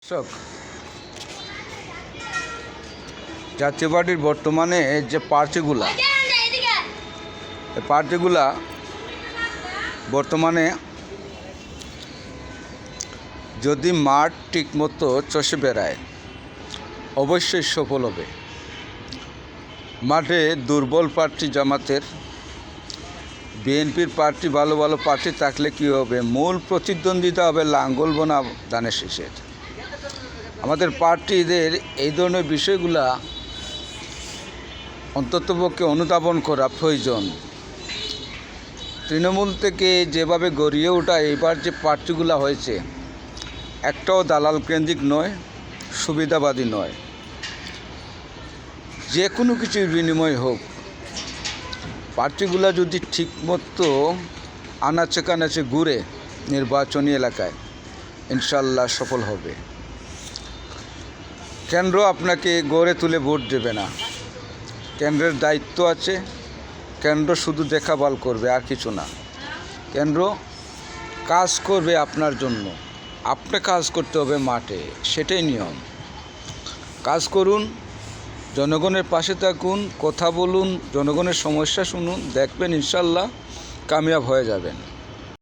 দর্শক, জাতীয় পার্টির বর্তমানে যে পার্টিগুলা বর্তমানে যদি মাঠ ঠিকমতো চষে বেড়ায় অবশ্যই সফল হবে। মাঠে দুর্বল প্রার্থী জামাতের, বিএনপির প্রার্থী, ভালো ভালো প্রার্থী থাকলে কী হবে, মূল প্রতিদ্বন্দ্বিতা হবে লাঙ্গল বোনা ধানের শীষের। আমাদের প্রার্থীদের এই ধরনের বিষয়গুলা অন্ততপক্ষে অনুধাবন করা প্রয়োজন। তৃণমূল থেকে যেভাবে গড়িয়ে ওঠা এবার যে প্রার্থীগুলো হয়েছে, একটাও দালাল কেন্দ্রিক নয়, সুবিধাবাদী নয়। যে কোনো কিছুর বিনিময় হোক, প্রার্থীগুলা যদি ঠিকমতো আনাচে কানাচে ঘুরে নির্বাচনী এলাকায়, ইনশাল্লাহ সফল হবে। কেন্দ্র আপনাকে গড়ে তুলে ভোট দেবে না, কেন্দ্রের দায়িত্ব আছে। কেন্দ্র শুধু দেখাভাল করবে, আর কিছু না। কেন্দ্র কাজ করবে আপনার জন্য, আপনি কাজ করতে হবে মাঠে, সেটাই নিয়ম। কাজ করুন, জনগণের পাশে থাকুন, কথা বলুন, জনগণের সমস্যা শুনুন, দেখবেন ইনশাল্লাহ কামিয়াব হয়ে যাবেন।